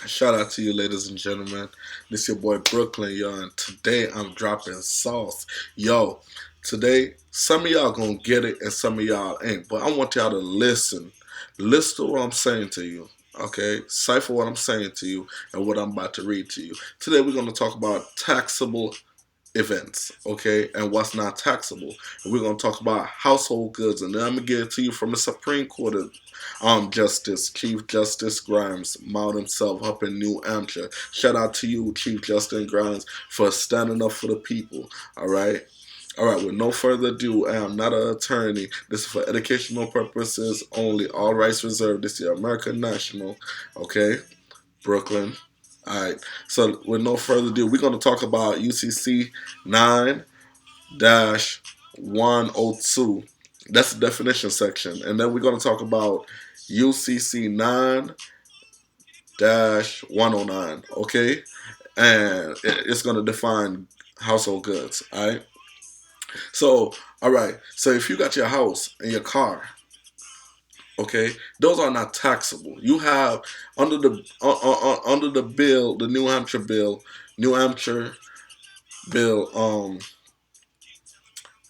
Shout out to you, ladies and gentlemen. This your boy Brooklyn, yo, and today I'm dropping sauce. Yo, today some of y'all gonna get it and some of y'all ain't, but I want y'all to listen. Listen to what I'm saying to you. Okay, cipher what I'm saying to you and what I'm about to read to you. Today we're gonna talk about taxable events, okay, and what's not taxable. And we're gonna talk about household goods, and then I'm gonna get it to you from the Supreme Court of Justice, Chief Justice Grimes, Mount himself up in New Hampshire. Shout out to you, Chief Justice Grimes, for standing up for the people. All right. All right, with no further ado, I am not an attorney. This is for educational purposes only. All rights reserved. This is American National, okay? Brooklyn. All right. So, with no further ado, we're going to talk about UCC 9-102. That's the definition section. And then we're going to talk about UCC 9-109, okay? And it's going to define household goods, all right? So, all right. So, if you got your house and your car, okay, those are not taxable. You have under the bill, the New Hampshire bill,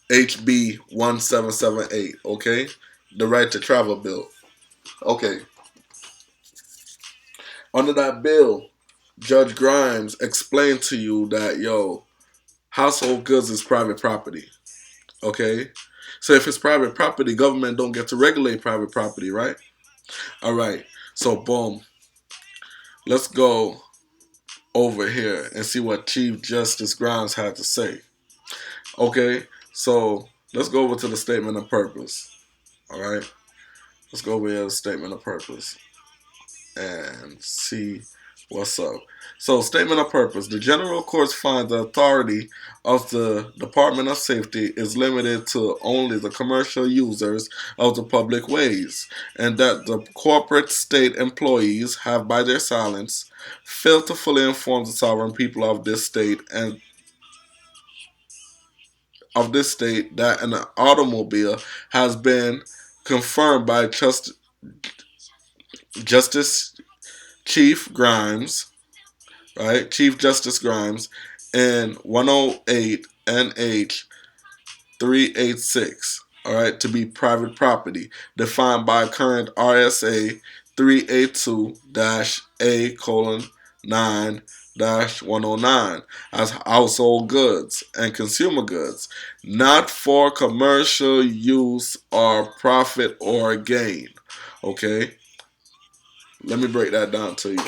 HB 1778. Okay, the right to travel bill. Okay, under that bill, Judge Grimes explained to you that household goods is private property. Okay, so if it's private property, government don't get to regulate private property, right? All right. So boom, let's go over here and see what Chief Justice Grimes had to say. Okay, so let's go over to the statement of purpose. All right, let's go over here to the statement of purpose and see what's up. So, statement of purpose. The general courts find the authority of the Department of Safety is limited to only the commercial users of the public ways, and that the corporate state employees have, by their silence, failed to fully inform the sovereign people of this state that an automobile has been confirmed by Justice Chief Grimes, right? Chief Justice Grimes in 108 NH 386, all right, to be private property, defined by current RSA 382-A colon 9-109 as household goods and consumer goods, not for commercial use or profit or gain. Okay, let me break that down to you.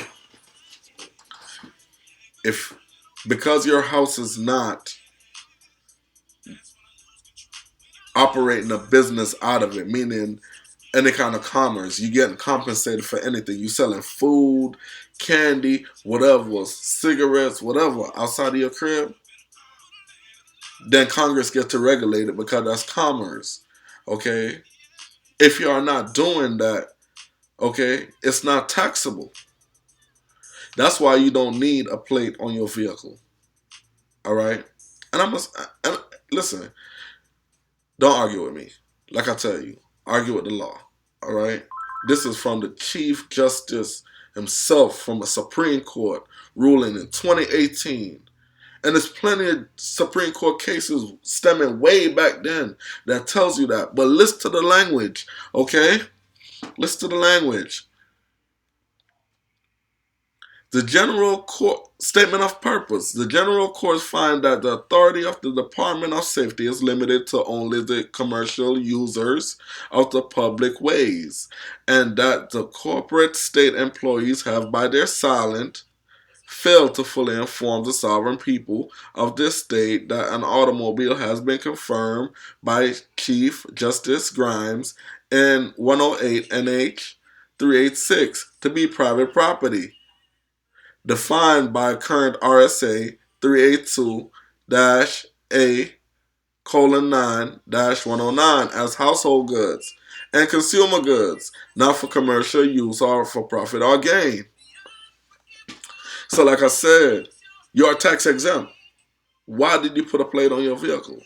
If because your house is not operating a business out of it, meaning any kind of commerce, you getting compensated for anything. You selling food, candy, whatever, cigarettes, whatever outside of your crib, then Congress gets to regulate it because that's commerce. Okay? If you are not doing that, okay, it's not taxable. That's why you don't need a plate on your vehicle. All right? And and listen, don't argue with me. Like I tell you, argue with the law. All right? This is from the Chief Justice himself from the Supreme Court ruling in 2018. And there's plenty of Supreme Court cases stemming way back then that tells you that. But listen to the language, okay? Listen to the language. The general court statement of purpose. The general courts find that the authority of the Department of Safety is limited to only the commercial users of the public ways, and that the corporate state employees have, by their silence, failed to fully inform the sovereign people of this state that an automobile has been confirmed by Chief Justice Grimes in 108 NH 386 to be private property, defined by current RSA 382-A colon 9-109 as household goods and consumer goods, not for commercial use or for profit or gain. So like I said, you are tax exempt. Why did you put a plate on your vehicle?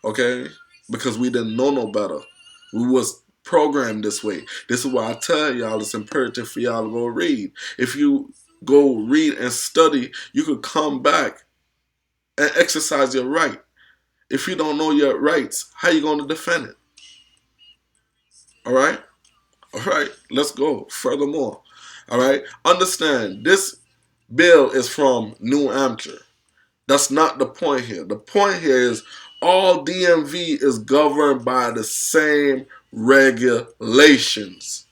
Okay? Because we didn't know no better. We was programmed this way. This is why I tell y'all it's imperative for y'all to go read. If you go read and study, you could come back and exercise your right. If you don't know your rights, how you going to defend it? All right? All right, let's go. Furthermore, all right, understand this bill is from New Hampshire. That's not the point here. The point here is all DMV is governed by the same regulations.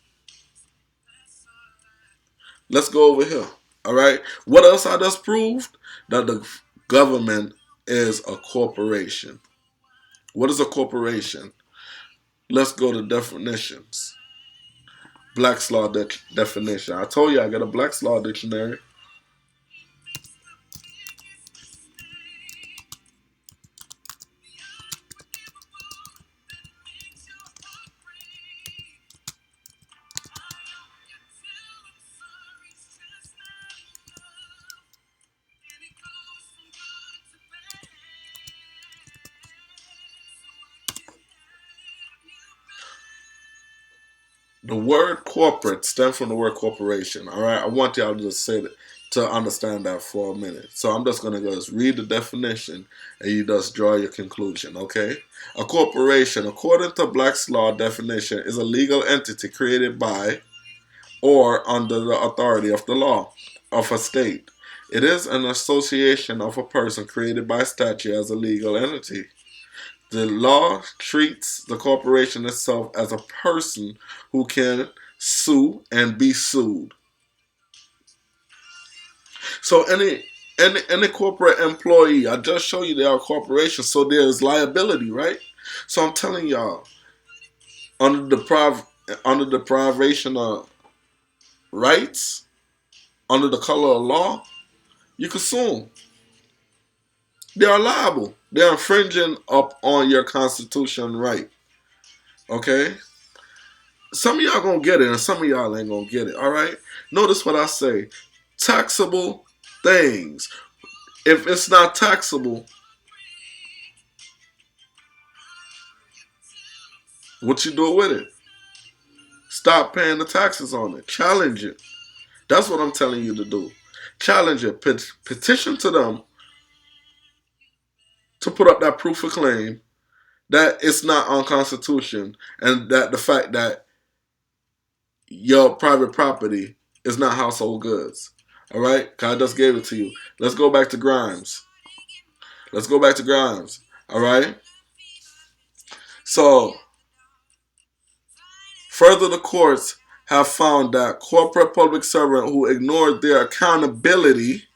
Let's go over here. All right. What else I just proved? That the government is a corporation. What is a corporation? Let's go to definitions. Black's Law definition. I told you I got a Black's Law dictionary. The word corporate stems from the word corporation. All right, I want y'all to just say that to understand that for a minute. So I'm just gonna just read the definition and you just draw your conclusion. Okay, a corporation, according to Black's Law definition, is a legal entity created by or under the authority of the law of a state. It is an association of a person created by statute as a legal entity. The law treats the corporation itself as a person who can sue and be sued. So any corporate employee, I just show you they are corporations, so there's liability, right? So I'm telling y'all, under the privation of rights, under the color of law, you can sue them. They are liable. They're infringing up on your constitution right. Okay? Some of y'all gonna get it and some of y'all ain't gonna get it. Alright? Notice what I say. Taxable things. If it's not taxable, what you do with it? Stop paying the taxes on it. Challenge it. That's what I'm telling you to do. Challenge it. Petition to them to put up that proof of claim that it's not unconstitutional and that the fact that your private property is not household goods. All right? I just gave it to you. Let's go back to Grimes. Let's go back to Grimes. All right? So, further, the courts have found that corporate public servants who ignored their accountability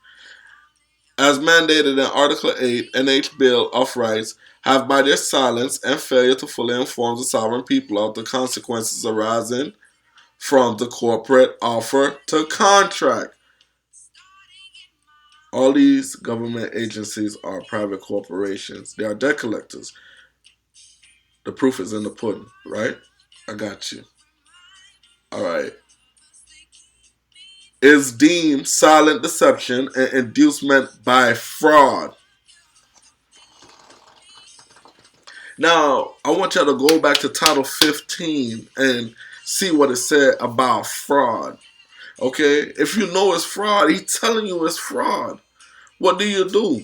as mandated in Article 8 NH Bill of Rights have by their silence and failure to fully inform the sovereign people of the consequences arising from the corporate offer to contract. All these government agencies are private corporations. They are debt collectors. The proof is in the pudding, right? I got you. All right. Is deemed silent deception and inducement by fraud. Now, I want y'all to go back to Title 15 and see what it said about fraud. Okay? If you know it's fraud, he's telling you it's fraud. What do?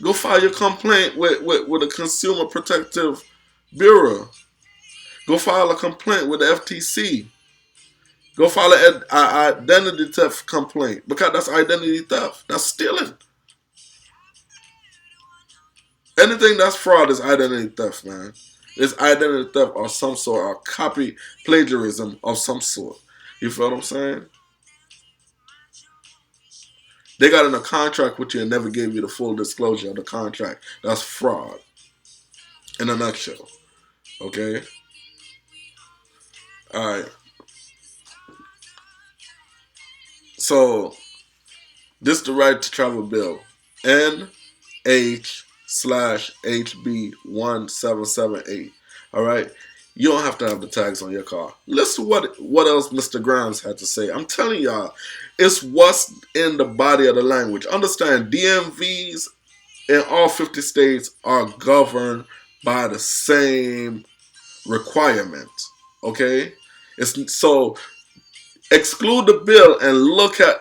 Go file your complaint with the Consumer Protective Bureau. Go file a complaint with the FTC. Go file an identity theft complaint because that's identity theft. That's stealing. Anything that's fraud is identity theft, man. It's identity theft of some sort or copy plagiarism of some sort. You feel what I'm saying? They got in a contract with you and never gave you the full disclosure of the contract. That's fraud. In a nutshell. Okay? Alright. So, this is the right to travel bill. NH/HB1778. Alright? You don't have to have the tags on your car. Listen what else Mr. Grimes had to say. I'm telling y'all, it's what's in the body of the language. Understand, DMVs in all 50 states are governed by the same requirements. Okay? So exclude the bill and look at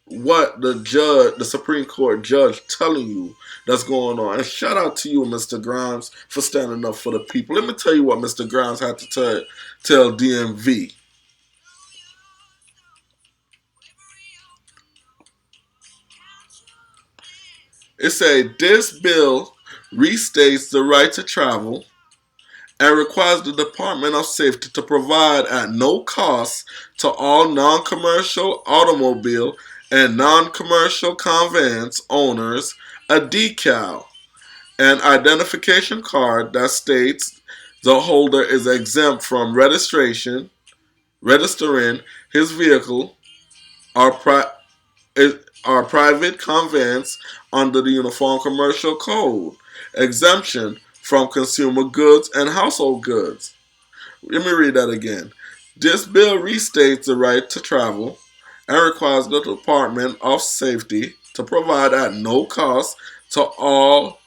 what the Supreme Court judge telling you that's going on. And shout out to you, Mr. Grimes, for standing up for the people. Let me tell you what Mr. Grimes had to tell DMV. It said this bill restates the right to travel and requires the Department of Safety to provide at no cost to all non-commercial automobile and non-commercial conveyance owners a decal, an identification card that states the holder is exempt from registering his vehicle or, or private conveyance under the Uniform Commercial Code. Exemption from consumer goods and household goods. Let me read that again. This bill restates the right to travel and requires the Department of Safety to provide at no cost to all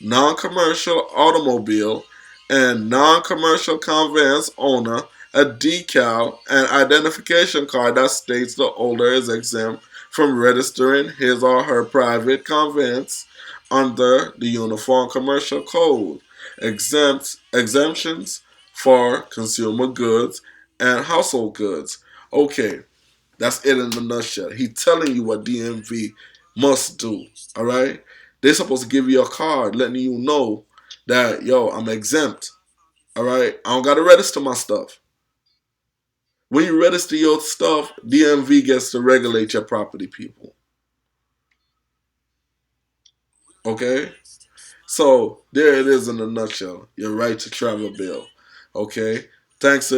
non-commercial automobile and non-commercial conveyance owner a decal and identification card that states the owner is exempt from registering his or her private conveyance under the Uniform Commercial Code. Exemptions for consumer goods and household goods. Okay, that's it in a nutshell. He's telling you what DMV must do. All right, they're supposed to give you a card letting you know that yo, I'm exempt. All right, I don't gotta register my stuff. When you register your stuff, DMV gets to regulate your property, people. Okay, so there it is in a nutshell. Your right to travel bill. Okay, thanks.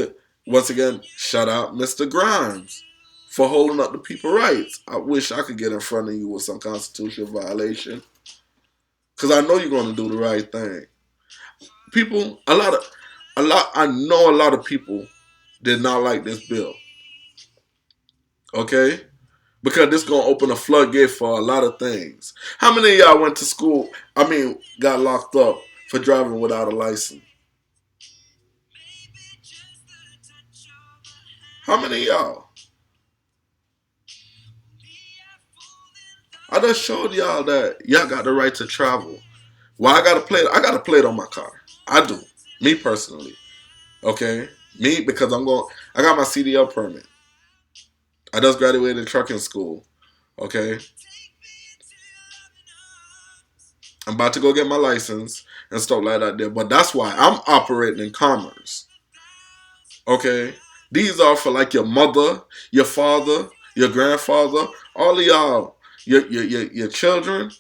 Once again, shout out Mr. Grimes for holding up the people rights. I wish I could get in front of you with some constitutional violation, because I know you're going to do the right thing. People, I know a lot of people did not like this bill. Okay, because this gonna open a floodgate for a lot of things. How many of y'all went to school? I mean, got locked up for driving without a license? How many of y'all? I just showed y'all that y'all got the right to travel. Why I gotta play? I gotta play it on my car. I do. Me personally. Okay. Me because I'm going. I got my CDL permit. I just graduated trucking school. Okay. I'm about to go get my license and stuff like that there. But that's why I'm operating in commerce. Okay. These are for like your mother, your father, your grandfather, all of y'all, your children.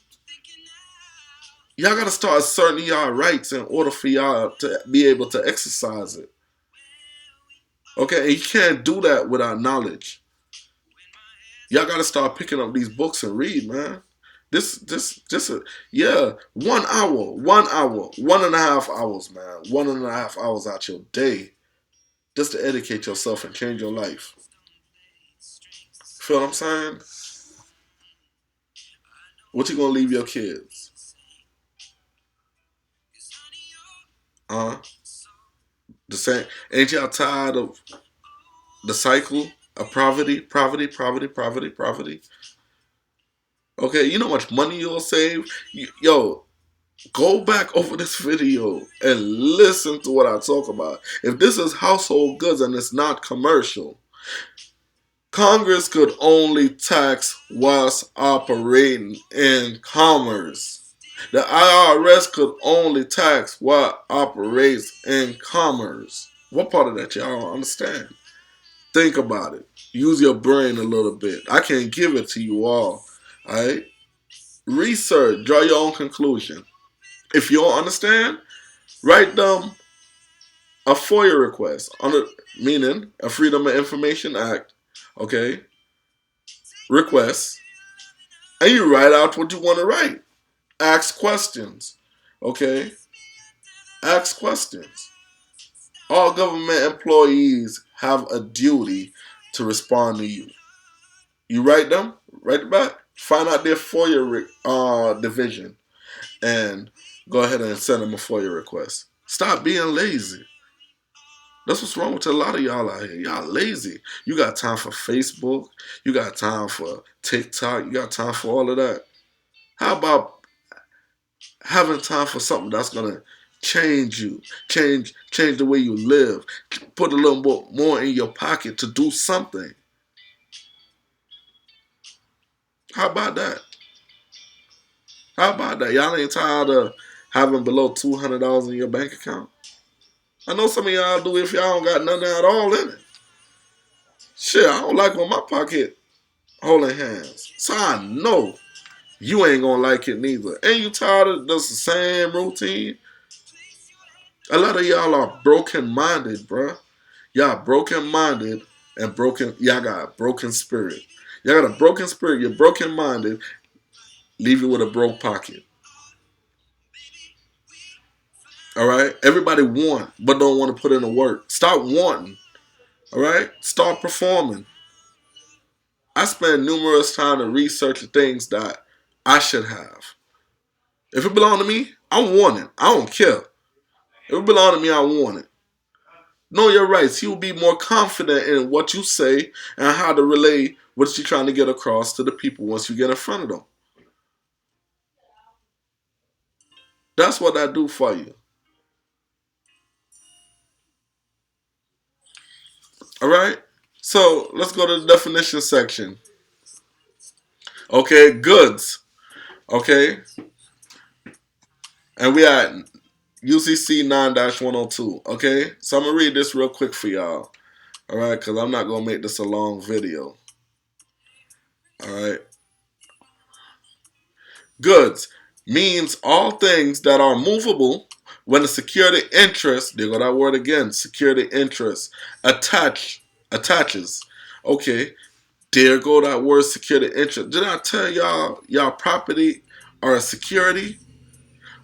Y'all gotta start asserting y'all rights in order for y'all to be able to exercise it. Okay, and you can't do that without knowledge. Y'all gotta start picking up these books and read, man. Yeah, 1 hour, 1 hour, 1.5 hours, man. 1.5 hours out your day just to educate yourself and change your life. Feel what I'm saying? What you gonna leave your kids? Uh, the same. Ain't y'all tired of the cycle of poverty? Okay, you know how much money you'll save? Yo, go back over this video and listen to what I talk about. If this is household goods and it's not commercial, Congress could only tax what's operating in commerce. The IRS could only tax what operates in commerce. What part of that y'all don't understand? Think about it. Use your brain a little bit. I can't give it to you all. Alright? Research. Draw your own conclusion. If you don't understand, write them a FOIA request, meaning a Freedom of Information Act, okay, request, and you write out what you want to write. Ask questions, okay? Ask questions. All government employees have a duty to respond to you. You write it back, find out their FOIA division, and go ahead and send them a FOIA request. Stop being lazy. That's what's wrong with a lot of y'all out here. Y'all lazy. You got time for Facebook. You got time for TikTok. You got time for all of that. How about having time for something that's gonna change you, change the way you live, put a little bit more in your pocket to do something? How about that? How about that? Y'all ain't tired of having below $200 in your bank account? I know some of y'all do if y'all don't got nothing at all in it. Shit, I don't like when my pocket holding hands. So I know you ain't gonna like it neither. Ain't you tired of the same routine? A lot of y'all are broken minded, bruh. Y'all broken minded and broken. Y'all got a broken spirit. Y'all got a broken spirit. You're broken minded. Leave you with a broke pocket. All right. Everybody want, but don't want to put in the work. Stop wanting. All right. Start performing. I spend numerous time to research the things that I should have. If it belong to me, I want it. I don't care. If it belong to me, I want it. Know your rights. You will be more confident in what you say and how to relay what you're trying to get across to the people once you get in front of them. That's what I do for you. All right? So let's go to the definition section. Okay, goods. Okay? And we at UCC 9-102. Okay? So I'm going to read this real quick for y'all. All right? Because I'm not going to make this a long video. All right? Goods means all things that are movable when the security interest, there go that word again, security interest, attaches. Okay, there go that word security interest. Did I tell y'all property are a security?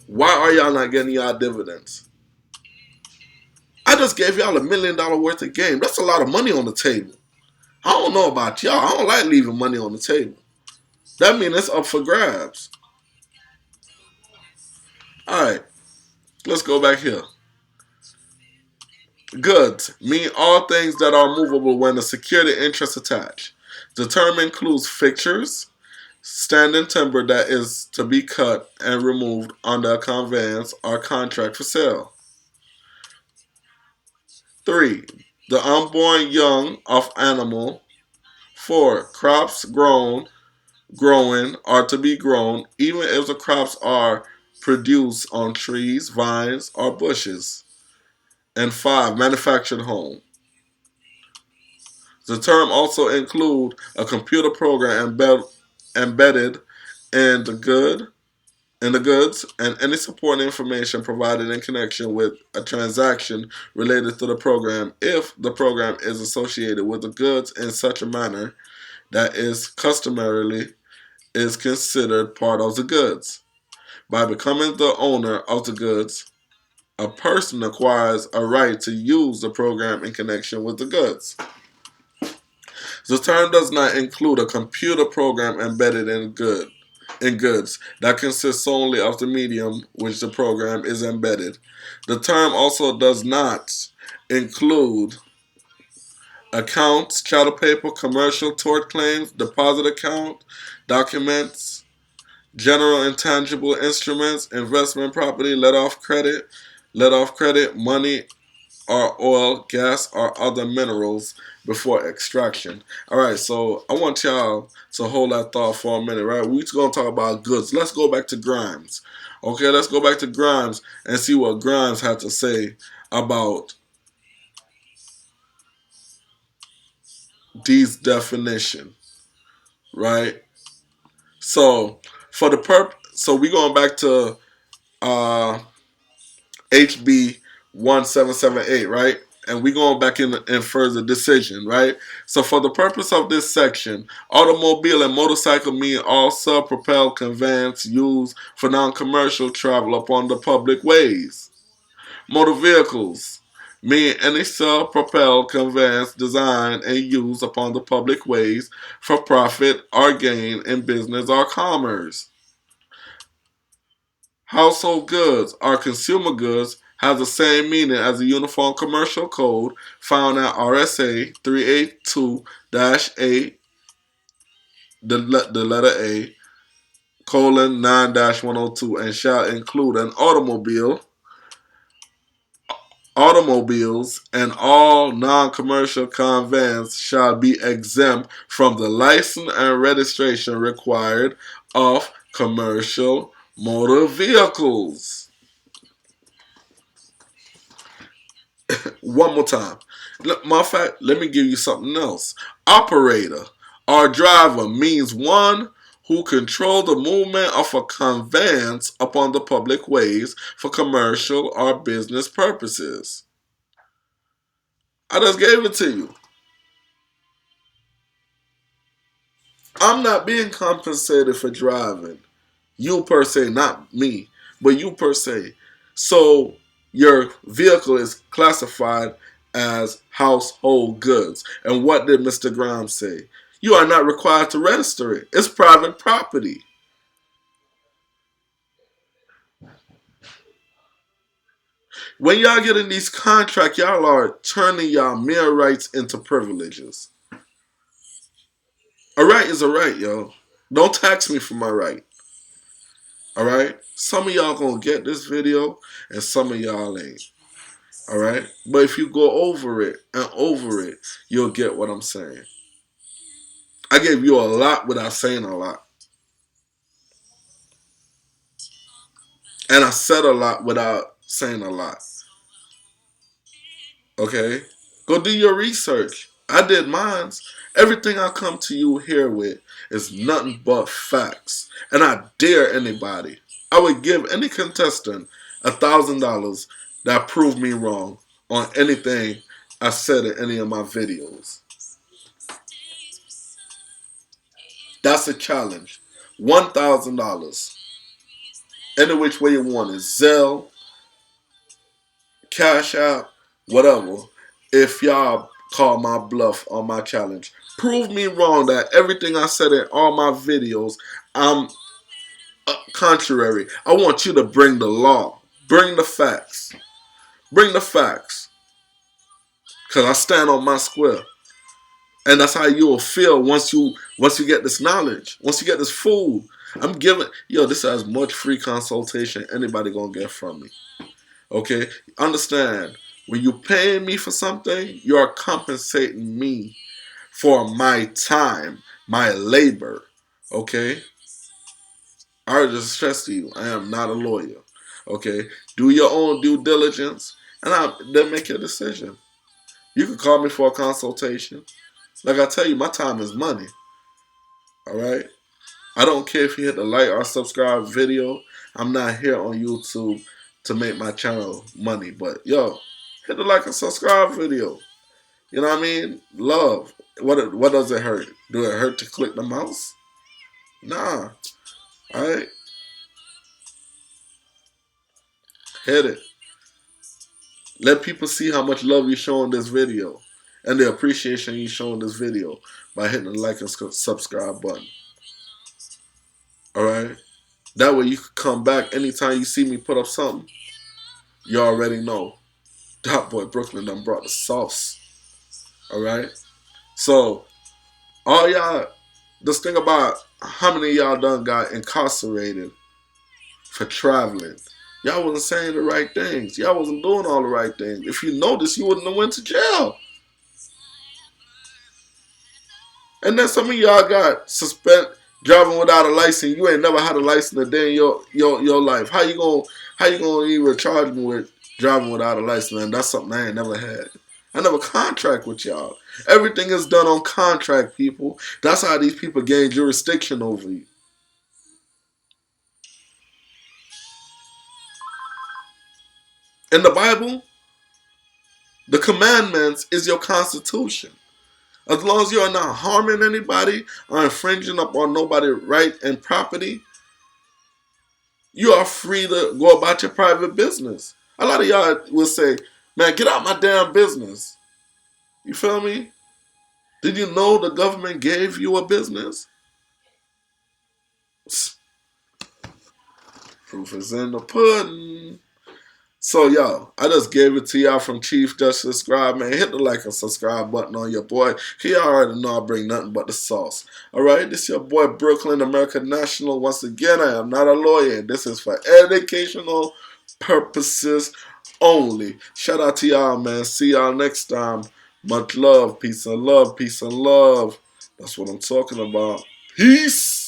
Why are y'all not getting y'all dividends? I just gave y'all $1 million worth of game. That's a lot of money on the table. I don't know about y'all. I don't like leaving money on the table. That means it's up for grabs. Alright, let's go back here. Goods mean all things that are movable when the security interest attached. The term includes fixtures, standing timber that is to be cut and removed under a conveyance or contract for sale. 3. The unborn young of animal. 4. Crops growing, or to be grown, even if the crops are produced on trees, vines, or bushes. And 5. Manufactured home. The term also includes a computer program embedded in the goods and any supporting information provided in connection with a transaction related to the program if the program is associated with the goods in such a manner that is customarily is considered part of the goods. By becoming the owner of the goods, a person acquires a right to use the program in connection with the goods. The term does not include a computer program embedded in goods that consists solely of the medium which the program is embedded. The term also does not include accounts, chattel paper, commercial tort claims, deposit account, documents, general intangible instruments, investment property, let-off credit, money, or oil, gas, or other minerals before extraction. All right, so I want y'all to hold that thought for a minute, right? We're going to talk about goods. Let's go back to Grimes. Okay, let's go back to Grimes and see what Grimes had to say about these definitions, right? So so we going back to HB 1778, right? And we going back in further decision, right? So for the purpose of this section, automobile and motorcycle mean all self-propelled conveyance used for non-commercial travel upon the public ways. Motor vehicles mean any self-propelled conveyance designed and used upon the public ways for profit or gain in business or commerce. Household goods are consumer goods has the same meaning as the Uniform Commercial Code found at RSA 382-A, the letter A, colon 9-102, and shall include an automobiles, and all non-commercial conveyance shall be exempt from the license and registration required of commercial motor vehicles. One more time. Matter of fact, let me give you something else. Operator or driver means one who control the movement of a conveyance upon the public ways for commercial or business purposes. I just gave it to you. I'm not being compensated for driving. You per se, not me, but you per se. So your vehicle is classified as household goods. And what did Mr. Grimes say? You are not required to register it. It's private property. When y'all get in these contracts, y'all are turning y'all mere rights into privileges. A right is a right, yo. Don't tax me for my right. Alright? Some of y'all gonna get this video and some of y'all ain't. Alright? But if you go over it and over it, you'll get what I'm saying. I gave you a lot without saying a lot. And I said a lot without saying a lot. Okay? Go do your research. I did mine. Everything I come to you here with is nothing but facts. And I dare anybody. I would give any contestant $1,000 that proved me wrong on anything I said in any of my videos. That's a challenge. $1,000. Any which way you want it. Zelle, Cash App, whatever. If y'all call my bluff on my challenge. Prove me wrong that everything I said in all my videos, I'm contrary. I want you to bring the law. Bring the facts. Bring the facts. Because I stand on my square. And that's how you will feel once you get this knowledge. Once you get this food. I'm giving, this is as much free consultation anybody gonna get from me. Okay? Understand, when you paying me for something, you are compensating me for my time, my labor. Okay? I just stress to you, I am not a lawyer. Okay? Do your own due diligence and then make your decision. You can call me for a consultation. Like I tell you, my time is money. Alright? I don't care if you hit the like or subscribe video. I'm not here on YouTube to make my channel money. But hit the like and subscribe video. You know what I mean? Love. What does it hurt? Do it hurt to click the mouse? Nah. Alright? Hit it. Let people see how much love you show in this video. And the appreciation you show in this video by hitting the like and subscribe button. Alright? That way you can come back anytime you see me put up something. You already know. Dot Boy Brooklyn done brought the sauce. Alright? So, all y'all, just think about how many of y'all done got incarcerated for traveling. Y'all wasn't saying the right things. Y'all wasn't doing all the right things. If you noticed, you wouldn't have went to jail. And then some of y'all got suspended driving without a license. You ain't never had a license a day in your life. How you gonna even charge me with driving without a license? And that's something I ain't never had. I never contract with y'all. Everything is done on contract, people. That's how these people gain jurisdiction over you. In the Bible, the commandments is your constitution. As long as you are not harming anybody or infringing upon nobody's right and property, you are free to go about your private business. A lot of y'all will say, man, get out my damn business. You feel me? Did you know the government gave you a business? Proof is in the pudding. So, yo, I just gave it to y'all from Chief Justice Scribe, man. Hit the like and subscribe button on your boy. He already know I bring nothing but the sauce. Alright, this your boy Brooklyn, American National. Once again, I am not a lawyer. This is for educational purposes only. Shout out to y'all, man. See y'all next time. Much love, peace and love, peace and love. That's what I'm talking about. Peace.